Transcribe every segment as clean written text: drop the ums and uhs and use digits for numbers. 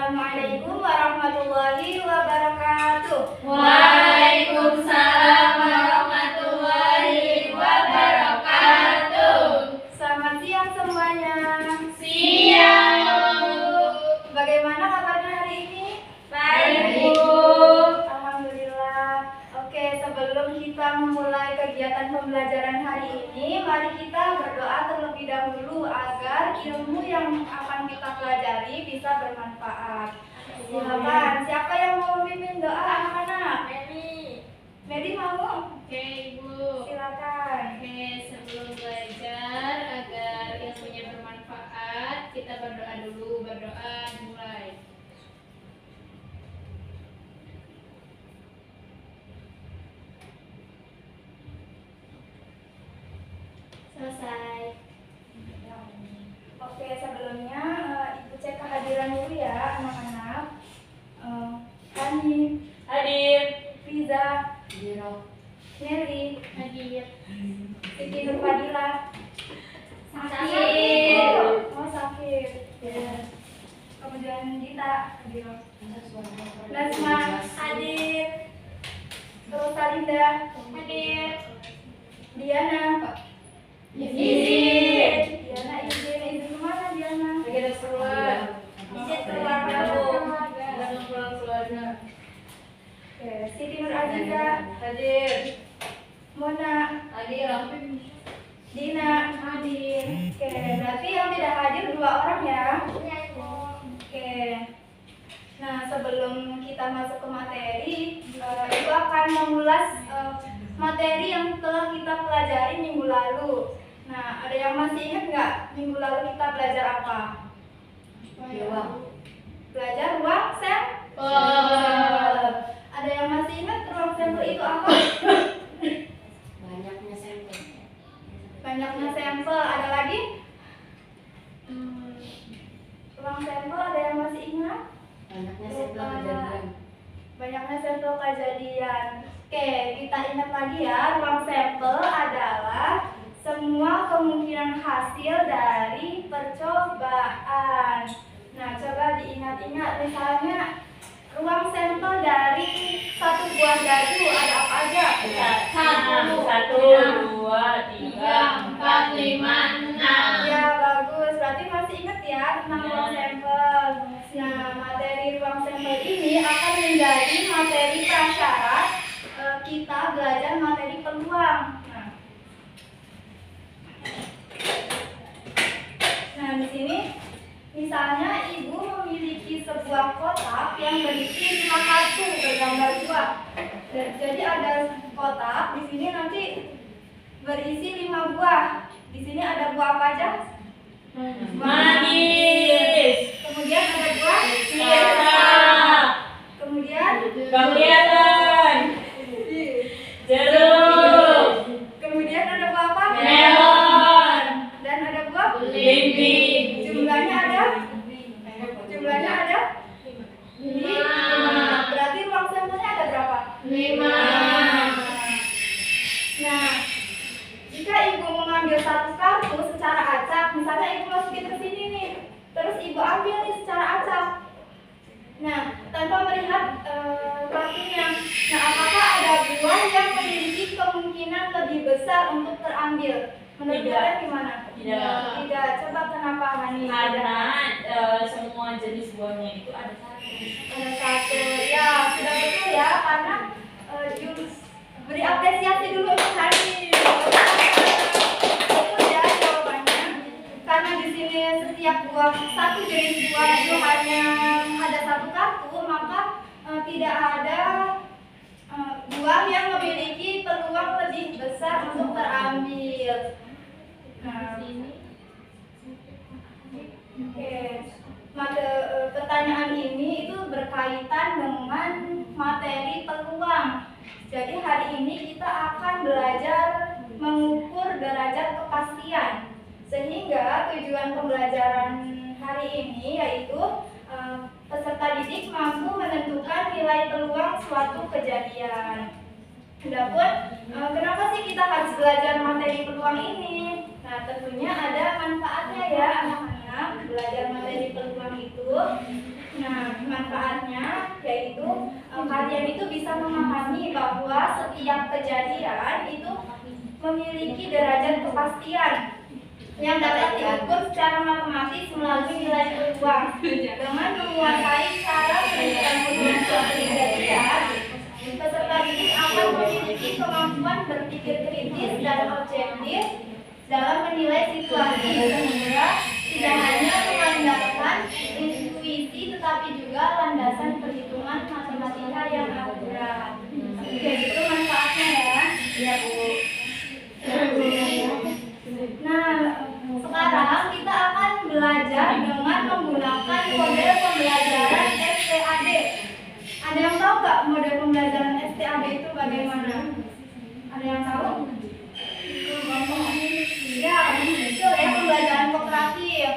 Assalamualaikum warahmatullahi wabarakatuh. Waalaikumsalam warahmatullahi wabarakatuh. Selamat siang semuanya. Siang. Bagaimana kabarnya hari ini? Baik, Bu. Alhamdulillah. Oke, sebelum kita memulai kegiatan pembelajaran hari ini, mari kita berdoa terlebih dahulu agar ilmu yang akan kita pelajari bisa bermanfaat. Silakan, siapa yang mau memimpin doa anak-anak? Medi mau? Oke, Ibu. Silakan. Oke, sebelum belajar agar ilmunya bermanfaat, kita berdoa dulu. Berdoa dimulai. Selesai. Oke, sebelumnya Ibu cek kehadiran dulu ya anak-anak. Hani, Hadir. Riza, Nelly, Hadir. Siti Nurfadila. Sakit. Oh, sakit. Ya. Kemudian Dita, Nasma, hadir. Terus Salinda, hadir. Diana, izin. Diana izin kemana Diana? Izin keluar. Izin keluar dulu. Keluarga. Oke, Siti Nur Aziza, Hadir. Mona, Hadir. Dina, hadir. Oke, berarti yang tidak hadir 2 orang ya. Oke. Nah, sebelum kita masuk ke materi, Ibu akan mengulas materi yang telah kita pelajari minggu lalu. Nah, ada yang masih ingat nggak minggu lalu kita belajar apa? Belajar ruang sampel. Ada yang masih ingat ruang sampel itu apa? Banyaknya sampel. Ada lagi? Ruang sampel ada yang masih ingat? Banyaknya sampel kejadian. Oke, kita ingat lagi ya. Ruang sampel adalah semua kemungkinan hasil dari percobaan. Nah, coba diingat-ingat. Misalnya, ruang sampel dari satu buah dadu ada apa aja? 1, 2, 3, 4, 5, 6. Ya, bagus. Berarti masih ingat ya tentang ruang sampel. Nah, materi ruang sampel ini akan menjadi materi prasyarat kita belajar materi peluang. Nah, di sini misalnya Ibu memiliki sebuah kotak yang berisi 5 kartu bergambar buah. Jadi ada kotak di sini nanti berisi 5 buah. Di sini ada buah apa aja? Manggis. Kemudian ada buah Biasa. Kemudian Kelihatan. Jeruk. kemudian ada buah apa? Melon. Dan ada buah Belimbing. Jumlahnya ada? Jumlahnya ada? 5. Berarti ruang sampelnya ada berapa? 5. Nah, jika Ibu mengambil satu kartu secara acak, misalnya Ibu masukin ke sini nih, terus Ibu ambil nih secara acak. Nah, tanpa melihat kartunya. Nah, apakah ada buah yang memiliki kemungkinan lebih besar untuk terambil? Menurut Tidak. kalian gimana? Tidak. Tidak. Coba kenapa Hani? Karena semua jenis buahnya itu ada satu. Ada satu. Ya, sudah betul ya, karena beri apresiasi dulu untuk Hani. Betul ya jawabannya. Karena di sini setiap buah satu jenis buah itu hanya ada satu kartu, maka tidak ada buah yang memiliki peluang lebih besar untuk terambil. Nah, oke. Pertanyaan ini itu berkaitan dengan materi peluang. Jadi hari ini kita akan belajar mengukur derajat kepastian. Sehingga tujuan pembelajaran hari ini yaitu peserta didik mampu menentukan nilai peluang suatu kejadian. Adapun kenapa sih kita harus belajar materi peluang ini? Nah, tentunya ada manfaatnya ya anak-anak belajar materi peluang itu. Nah, bahwa setiap kejadian itu memiliki derajat kepastian yang dapat diukur secara matematis melalui nilai peluang. Dengan menguasai cara menentukan peluang suatu kejadian, peserta didik akan memiliki kemampuan berpikir kritis dan objektif dalam menilai situasi, sehingga tidak hanya mengandalkan intuisi tetapi juga landasan perhitungan matematika yang akurat. Oke, itu manfaatnya ya. Iya, Bu. Nah, sekarang kita akan belajar dengan menggunakan model pembelajaran STAD. Ada yang tahu nggak model pembelajaran STAD itu bagaimana? Ada yang tahu? Ya, itu ya pembelajaran kooperatif.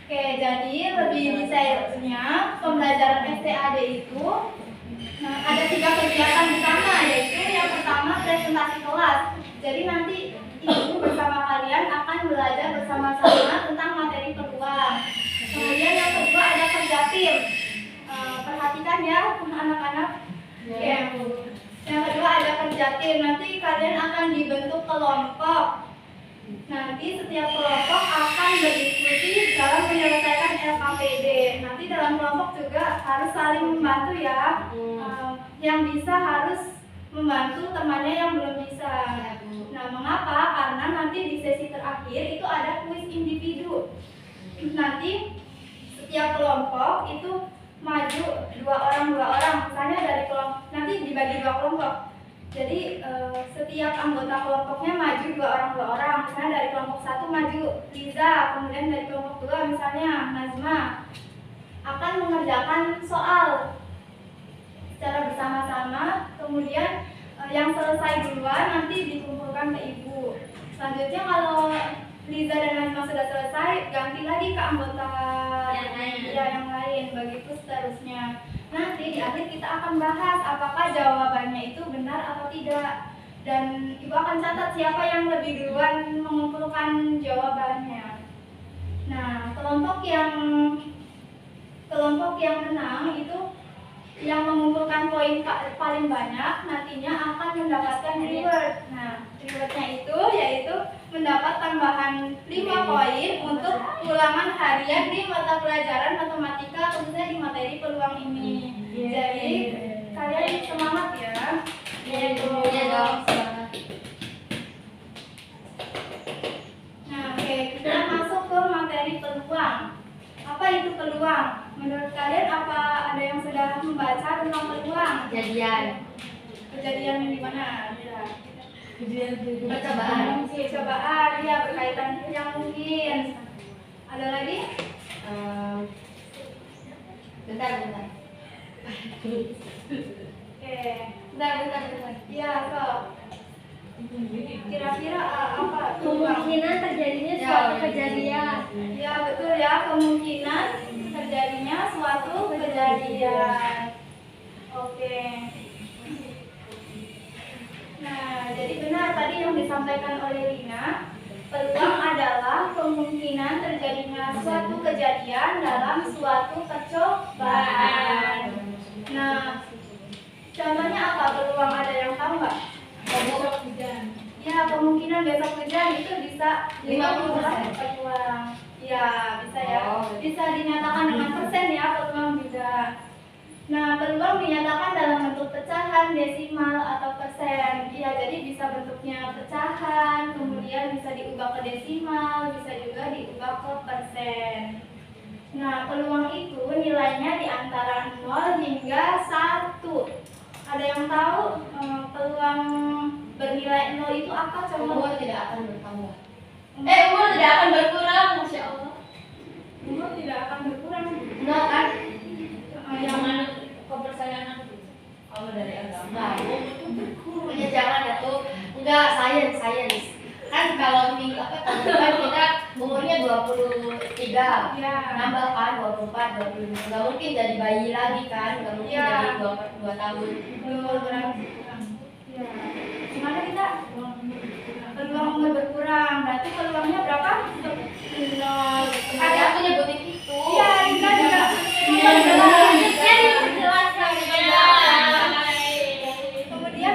Oke, jadi lebih detailnya pembelajaran STAD itu ada 3 kegiatan utama, yaitu yang pertama presentasi kelas. Jadi nanti ibu bersama kalian akan belajar bersama-sama tentang materi peluang. Kemudian yang kedua ada kerja tim. Perhatikan ya anak-anak. Oke. Yang kedua ada kerja tim. Nanti kalian akan dibentuk kelompok. Nanti setiap kelompok akan berdiskusi dalam menyelesaikan LKPD. Nanti dalam kelompok juga harus saling membantu ya. Yang bisa harus membantu temannya yang belum bisa. Nah, mengapa? Karena nanti di sesi terakhir itu ada kuis individu. Nanti setiap kelompok itu maju 2 orang. Misalnya dari kelompok nanti dibagi 2 kelompok. Jadi setiap anggota kelompoknya maju 2 orang. Misalnya dari kelompok 1 maju Liza, kemudian dari kelompok 2 misalnya Nazma akan mengerjakan soal secara bersama-sama. Kemudian yang selesai duluan nanti dikumpulkan ke ibu. Selanjutnya kalau Liza dan Nazma sudah selesai, ganti lagi ke anggota yang lain, begitu seterusnya. Nanti di akhir kita akan bahas apakah jawabannya itu benar atau tidak. Dan ibu akan catat siapa yang lebih duluan mengumpulkan jawabannya. Nah, kelompok yang menang itu yang mengumpulkan poin paling banyak nantinya akan mendapatkan reward. Nah, rewardnya itu yaitu mendapat tambahan 5 poin untuk ulangan harian di mata pelajaran matematika, khususnya di materi peluang ini. Jadi kalian semangat ya. Iya dong, semangat. Nah, oke, kita masuk ke materi peluang. Apa itu peluang? Menurut kalian apa ada yang sudah membaca tentang peluang? Kejadian yang di mana? Percobaan, ya berkaitan yang mungkin. Ada lagi? Bentar. Oke. Bentar. Ya, kok. Kira-kira apa? Kemungkinan terjadinya suatu kejadian. Ya, betul ya, kemungkinan terjadinya suatu kejadian. Oke. Nah, jadi benar tadi yang disampaikan oleh Rina, peluang adalah kemungkinan terjadinya suatu kejadian dalam suatu percobaan. Nah, contohnya apa peluang, ada yang tahu nggak? Besok hujan. Ya, kemungkinan besok hujan itu bisa 50% peluang. Ya, bisa ya. Bisa dinyatakan dengan persen ya, peluang bisa. Nah, peluang dinyatakan dalam bentuk pecahan, desimal, atau persen. Ya, jadi bisa bentuknya pecahan, kemudian bisa diubah ke desimal, bisa juga diubah ke persen. Nah, peluang itu nilainya di antara 0 hingga 1. Ada yang tahu peluang bernilai 0 itu apa? Coba. Umur tidak akan bertambah. Umur tidak akan berkurang, Masya Allah. Umur tidak akan berkurang. Enggak kan? Yang mana? Kepercayaan kalau dari agama. Ya jangan ya tuh. Enggak, sains. Kan kalau tahun depan kita umurnya 23. Ya. Nambah kan 24, 25. Enggak mungkin jadi bayi lagi kan? Enggak mungkin Ya. jadi 2 tahun. Umur berkurang. Ya. Gimana kita? Peluang umur berkurang. Berarti peluangnya berapa? 0. Ada aku nyebutin itu. Iya, kita juga. Kemudian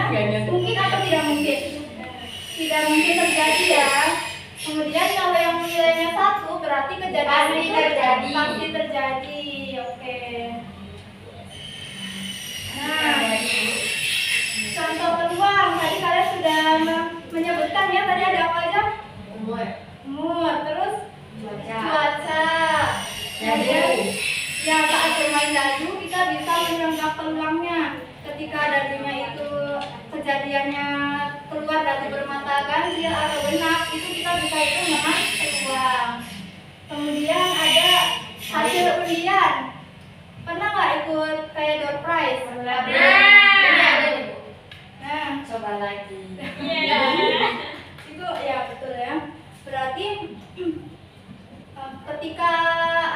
Mungkin atau tidak mungkin? Tidak mungkin terjadi ya. Kemudian kalau yang nilainya 1 berarti kejadian Pasti itu terjadi. Pasti terjadi. Oke. Nah, contoh peluang tadi kalian sudah menyebutkan ya, tadi ada apa aja? Umur, terus cuaca. Kemudian ya saat bermain dadu kita bisa menembak peluangnya. Ketika dadunya itu kejadiannya keluar dadu bermata ganjil atau genap, itu kita bisa hitung dengan peluang. Kemudian ada hasil undian. Pernah nggak ikut kayak door prize? Nah, Coba lagi. itu ya betul ya. Berarti ketika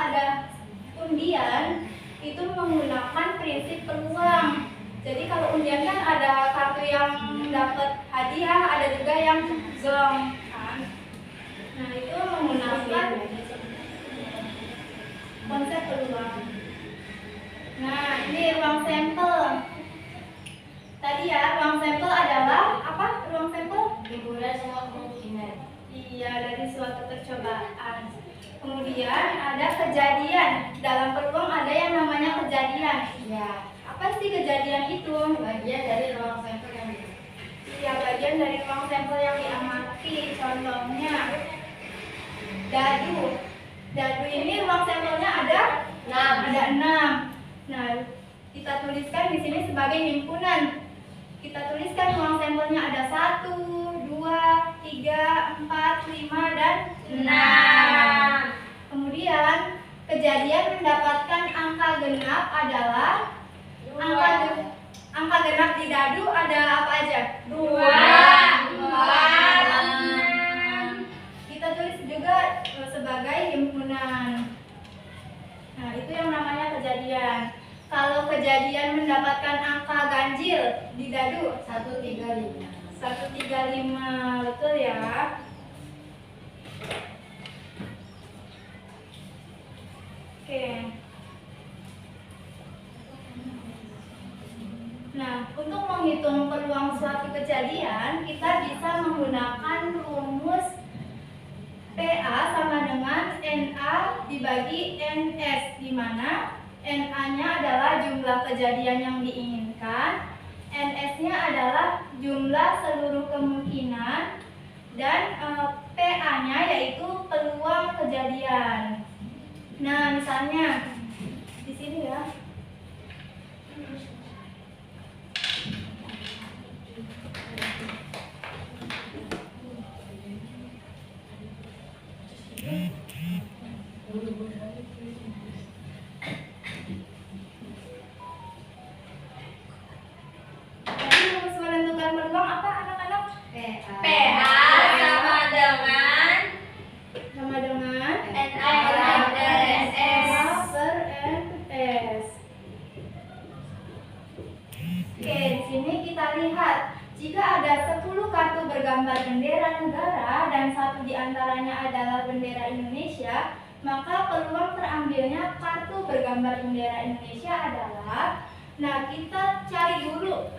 ada undian itu menggunakan prinsip peluang. Jadi kalau undian kan ada kartu yang dapat hadiah, ada juga yang gong kan. Nah itu menggunakan konsep peluang. Nah ini ruang sampel. Tadi ya ruang sampel adalah apa? Ruang sampel? Hiburan semua kemungkinan. Iya, dari suatu percobaan. Kemudian ada kejadian. Dalam peluang ada yang namanya kejadian. Ya, Apa sih kejadian itu? bagian dari ruang sampel yang Ya, bagian dari ruang sampel yang diamati. Contohnya dadu. Dadu ini ruang sampelnya ada 6. Nah, kita tuliskan di sini sebagai himpunan. Kita tuliskan ruang sampelnya ada 1, 2, 3, 4, 5, dan 6. Kemudian kejadian mendapatkan angka genap adalah angka genap di dadu ada apa aja? 2, 4, 6. Kita tulis juga sebagai himpunan. Nah, itu yang namanya kejadian. Kalau kejadian mendapatkan angka ganjil di dadu 135. 135, betul ya? Oke. Nah, untuk menghitung peluang suatu kejadian, kita bisa menggunakan rumus PA sama dengan NA dibagi NS, di mana NA-nya adalah jumlah kejadian yang diinginkan, NS-nya adalah jumlah seluruh kemungkinan, dan PA-nya yaitu peluang kejadian. Nah, misalnya di sini ya. Jadi rumus menentukan peluang apa anak-anak? PA sama dengan NA per NS. per NS. Oke, di sini kita lihat jika ada 10 kartu bergambar bendera negara dan satu di antaranya adalah bendera Indonesia, maka peluang terambilnya kartu bergambar bendera Indonesia adalah, nah kita cari dulu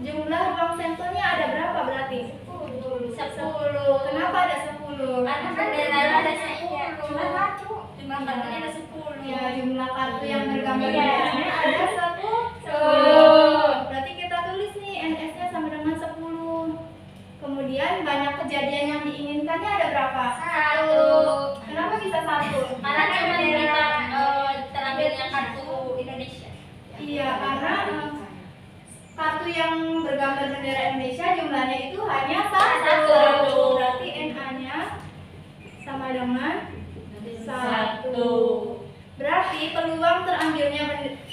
jumlah ruang sampelnya ada berapa berarti? 10. Kenapa ada 10? Karena benderanya ada 10. Cuma satu. Jumlah kartunya ada 10. Ya, jumlah kartu yang bergambar Iya. benderanya ada 10. Berarti kita tulis nih NS-nya sama dengan 10. Kemudian banyak kejadian yang diinginkannya ada berapa? 1. Kenapa bisa 1? Karena cuma kita terambilnya kartu Indonesia. Iya, karena kartu yang bergambar bendera Indonesia jumlahnya itu hanya 1. Berarti NA-nya sama dengan 1. Berarti peluang terambilnya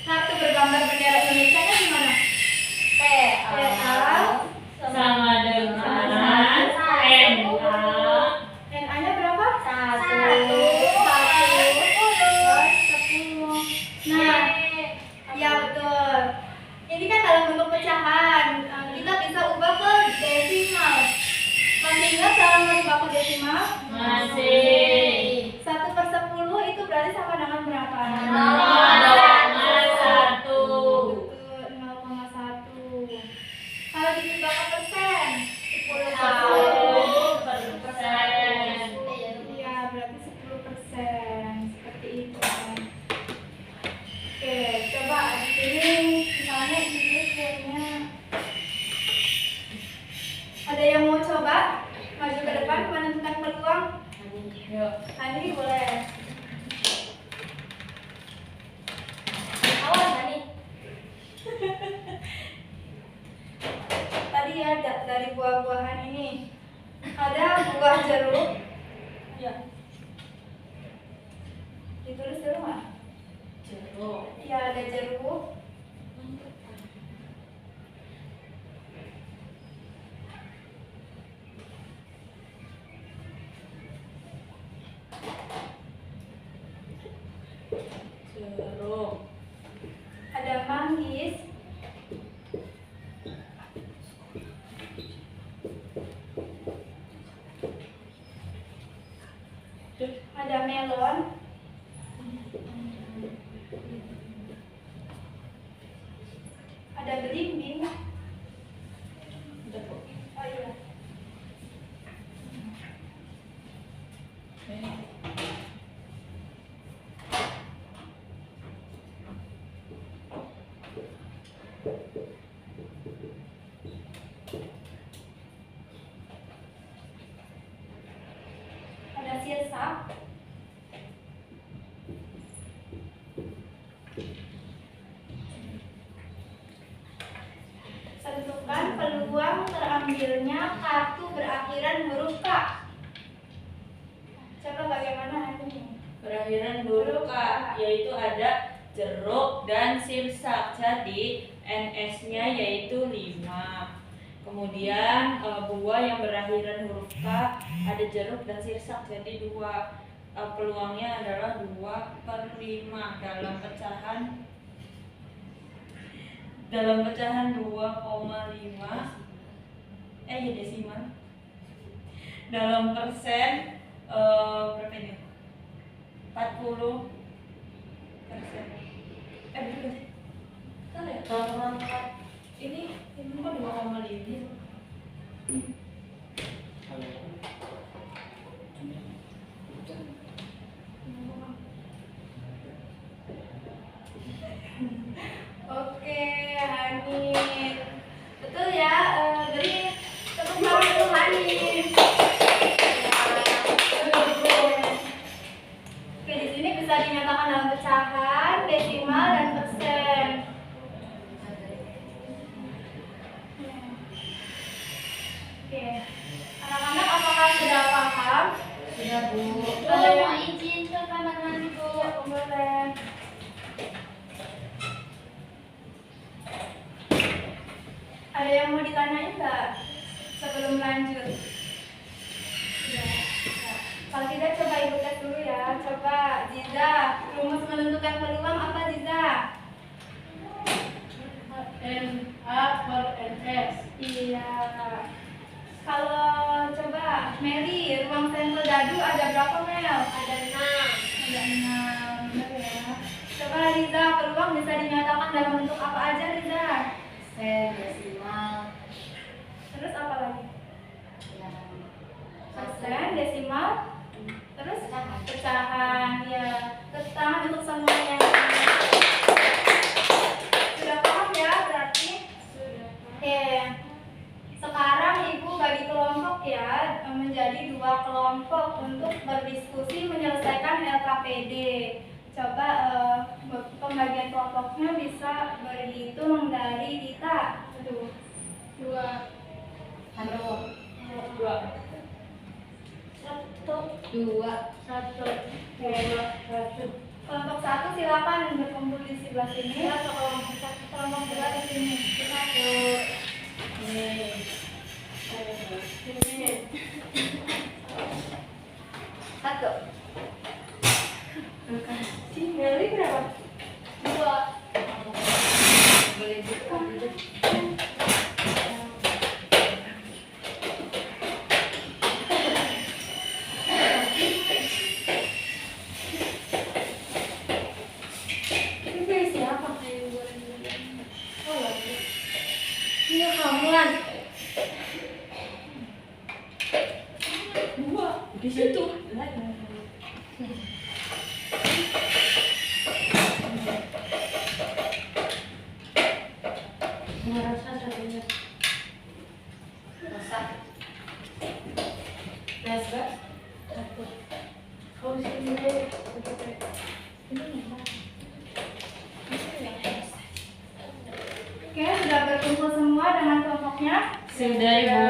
kartu bergambar bendera Indonesia nya gimana? PA Sama dengan NA-nya berapa? 1. 10. Nah, ya betul. Ini kan dalam bentuk pecahan. Kita bisa ubah ke desimal. Masih ingat cara merubah ke desimal? masih 1/10 itu berarti sama dengan berapa? 0,1. Betul, 0,1. Kalau dibagi berapa persen? 10%. Iya, berarti 10%. Seperti itu kan. Oke, coba di sini misalnya ini kayaknya ada yang mau coba maju ke depan menentukan peluang? Hani boleh. Awas Hani. Tadi ya dari buah-buahan ini ada buah jeruk. Ya. Ditulis dulu nggak? Jeruk. Ya, ada jeruk. Ada manggis. Ada melon. Ada belimbing. Oh iya. Ada sirsak. Tentukan peluang terambilnya kartu berakhiran huruf K. Coba bagaimana ini? Berakhiran huruf K, yaitu ada jeruk dan sirsak. Jadi NS-nya yaitu 5. Kemudian buah yang berakhiran huruf K ada jeruk dan sirsak. Jadi peluangnya adalah 2/5 dalam pecahan 2,5 ya desimal. Dalam persen berapa ini? 40%. Betul sih. Salah ya? Ini kok 2,5? Oke, Hanif. Betul ya, beri tepuk tangan untuk Hanif. Oke, di sini bisa dinyatakan dalam pecahan, desimal, dan persen. Oke, anak-anak apakah sudah paham? Sudah Bu. Ada yang Mau izin ke kamar mandi Bu. Ya, boleh. Ada yang mau ditanyain nggak sebelum lanjut? Ya. Kalau tidak coba ibu tes dulu ya. Coba Ziza, rumus menentukan peluang apa Ziza? NA per NS. Iya. Kalau coba Mary, ruang sampel dadu ada berapa Mel? Ada 6. Ada 6, benar ya. Coba Riza, peluang bisa dinyatakan dalam bentuk apa aja Riza? Persen, desimal. Terus apa lagi? Ya. Persen, desimal, terus Pecahan. pecahan. Ya, tepuk tangan untuk semuanya. Sudah paham ya berarti? Sudah. Oke. Sekarang ibu bagi kelompok ya menjadi 2 kelompok untuk berdiskusi menyelesaikan LKPD. Coba pembagian kelompoknya bisa berhitung dari Dita. Aduh. 2. 1. 2. 2. 1. Kelompok 1 silakan berkumpul di sebelah sini. Kelompok 2 di sini. Satu. Meli berapa? 2. Boleh buka. Ini dari siapa? Ayo boleh. Iya Di situ. Ngerasa satunya. Rasa. Rasa. Kau sini deh. Oke, sudah berkumpul semua dengan kelompoknya? Sudah, Ibu.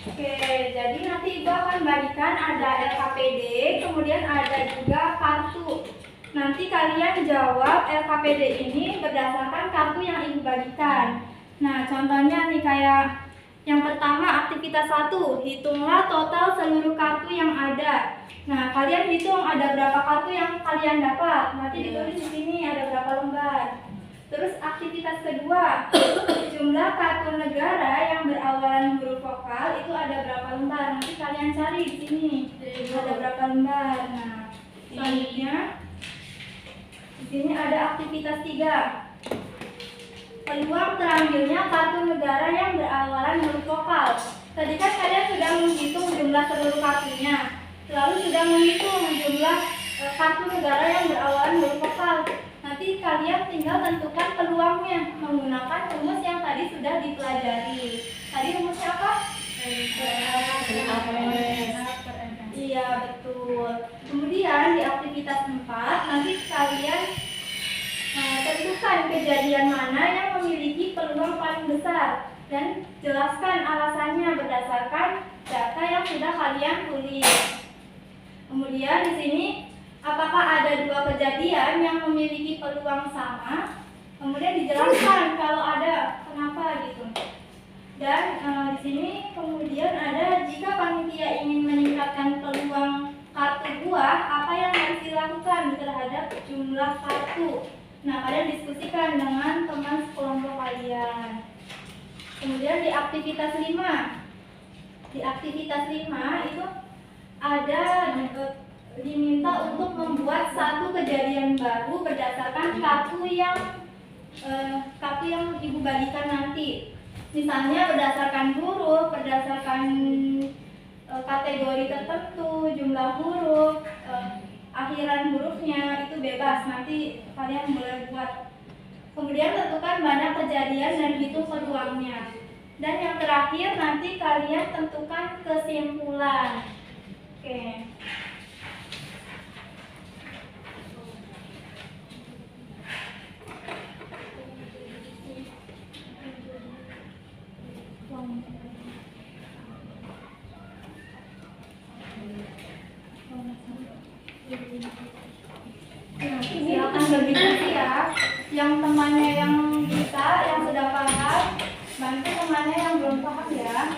Oke, jadi nanti Ibu akan bagikan ada LKPD, kemudian ada juga kartu. Nanti kalian jawab LKPD ini berdasarkan kartu yang Ibu bagikan. Nah, contohnya nih kayak yang pertama aktivitas 1, hitunglah total seluruh kartu yang ada. Nah, kalian hitung ada berapa kartu yang kalian dapat. Nanti ditulis di sini ada berapa lembar. Terus aktivitas kedua, jumlah kartu negara yang berawalan huruf vokal itu ada berapa lembar. Nanti kalian cari di sini ada berapa lembar. Nah, selanjutnya di sini ada aktivitas 3. Peluang terambilnya kartu negara yang berawalan huruf vokal. Tadi kan kalian sudah menghitung jumlah seluruh kartunya, lalu sudah menghitung jumlah kartu negara yang berawalan huruf vokal. Nanti kalian tinggal tentukan peluangnya menggunakan rumus yang tadi sudah dipelajari. Tadi rumusnya apa? Iya, betul. Kemudian di aktivitas 4 nanti kalian tentukan kejadian mana yang memiliki peluang paling besar dan jelaskan alasannya berdasarkan data yang sudah kalian tulis. Kemudian di sini apakah ada 2 kejadian yang memiliki peluang sama? Kemudian dijelaskan kalau ada kenapa gitu. Dan di sini kemudian ada jika panitia ingin meningkatkan peluang kartu buah, apa yang harus dilakukan terhadap jumlah kartu? Nah, kalian diskusikan dengan teman sekelompok kalian. Kemudian di aktivitas 5. Di aktivitas 5 itu ada diminta untuk membuat satu kejadian baru berdasarkan kartu yang Ibu bagikan nanti. Misalnya berdasarkan huruf, berdasarkan kategori tertentu, jumlah huruf, akhiran hurufnya itu bebas, nanti kalian boleh buat. Kemudian tentukan banyak kejadian dan hitung peluangnya. Dan yang terakhir nanti kalian tentukan kesimpulan. Oke. Silakan berdiskusi ya. Yang temannya yang bisa, yang sudah paham, bantu temannya yang belum paham ya.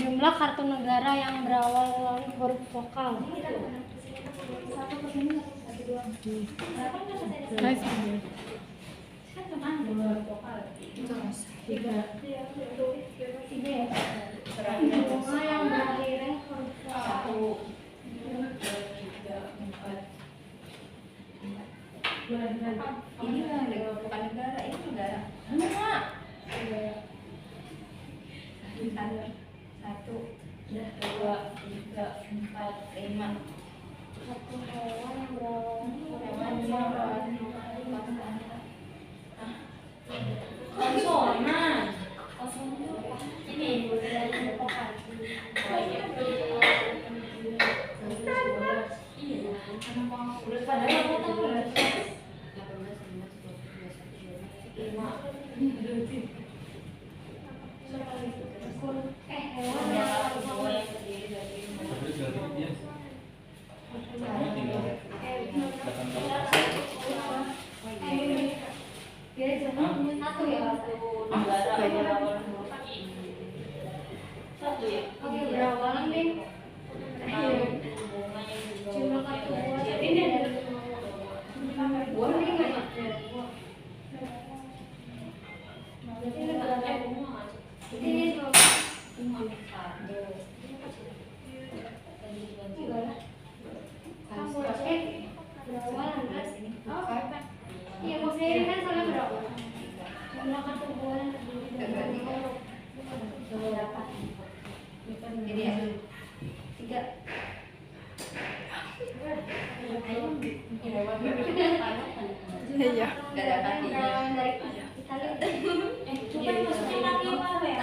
Jumlah kartu negara yang berawal huruf vokal. Jumlah yang berakhirnya huruf vokal. Ini bukan negara, ini negara. Enggak. Ada 1, 2, 3, 4, 5. Satu hewan yang berawal Konsonan. ini dari vokal. Iya. Gak ada kakinya. Dari Italia. Coba masukin kaki mana ya?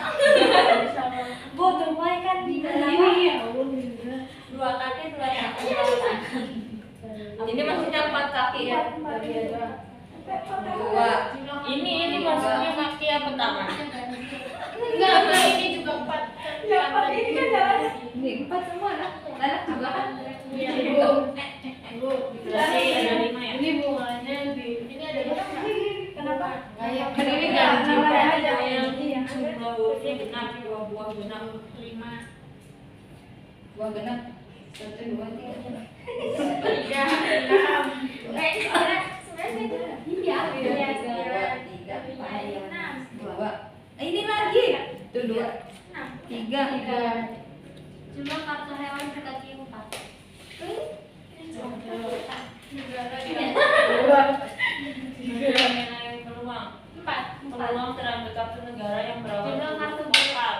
Tuh kan di Dua kaki, dua kaki. Ini maksudnya 4 kaki ya? Dua. Ini maksudnya kaki apa tangan? Enggak, ini juga 4. ini kan jalan. Ini 4 semua anak. Anak juga kan? Iya. Bu. Berarti ada 5 ya? Ini bunganya ini ada berapa? Kenapa? Kayak Kan ini kan namanya aja. Yang Iya. jumlah hurufnya genap, 2 buah genap. 5. Dua genap. 1, 2, 3. 3, 6. Iya. Iya. 2, 3, 2. Ini lagi. Tuh 2. 3. Cuma kartu hewan berkaki 4. Fenomena yang peluang. 4. Peluang terhadap kartu negara yang berawal Jumlah dari kartu vokal.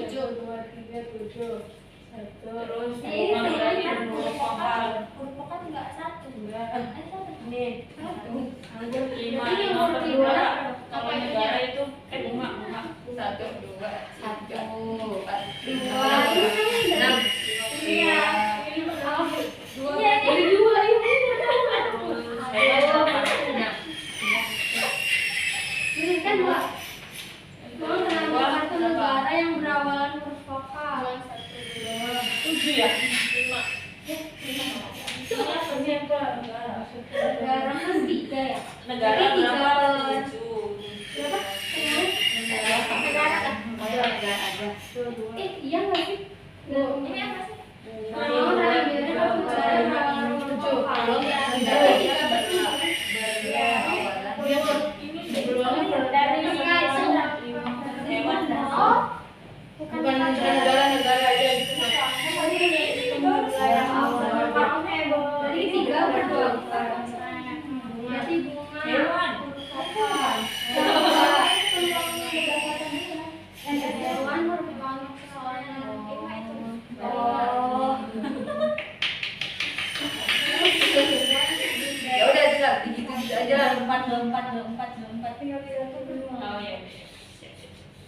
2, 2, 3, 7. Terus Ini bukan berarti kan huruf vokal. huruf vokal enggak satu. Nih. 5 nomor 2. Kalau negara itu bunga. 1, 2, 1, 4, 2. 6. Iya. Ini kan 2. Mau terangkan kartu negara yang berawalan huruf vokal. 7 ya? 5. Negara kan 3 ya. Negara Jadi tiga berapa? per- 7. Berapa? Negara ada. Iya nggak sih? Ini apa sih? Mau terangkan kartu negara yang berawalan huruf vokal. Hewan. Bukan Negara aja gitu. Jadi 3 per 2. Berarti bunga. Hewan. Hewan merupakan soalnya. Oh. Ya udah sudah begitu aja lompat. Tinggal bilang tuh belum. Oh ya.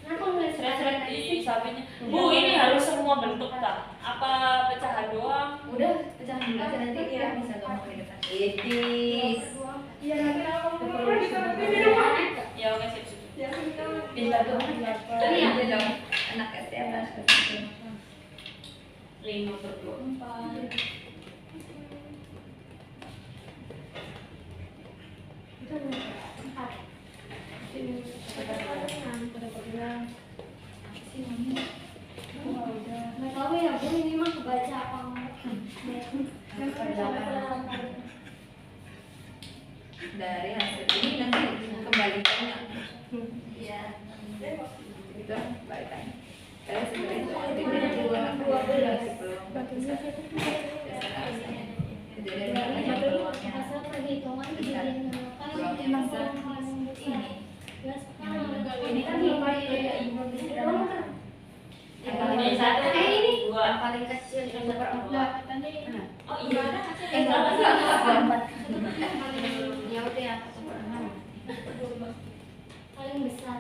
Kenapa nggak Seret-seret di sampingnya. Bu, ini harus semua bentuk tak? Apa pecahan doang? Udah pecahan dulu aja nanti kita bisa ngomong di depan. Idis. Iya, nanti kalau ngomong bisa nanti di rumah. Ya oke sip. Ya, kita Bisa tuh. Iya dong. Anak SMA. 5 per 2. Nggak tahu ya Bu, ini mah kebaca apa enggak. Dari hasil ini nanti kembalikannya. Iya. Itu kembalikannya. Karena sebenarnya itu artinya dua belas belum. Jadi makanya peluangnya Asal perhitungan kejadian mengapa peluangnya memang besar. peluang besar. Ya sekarang ini kan belum ada Yang paling Ini besar 1, ini 2. yang paling kecil yang seperempat. Oh iya. Seperempat. Ya udah yang seperempat. paling besar.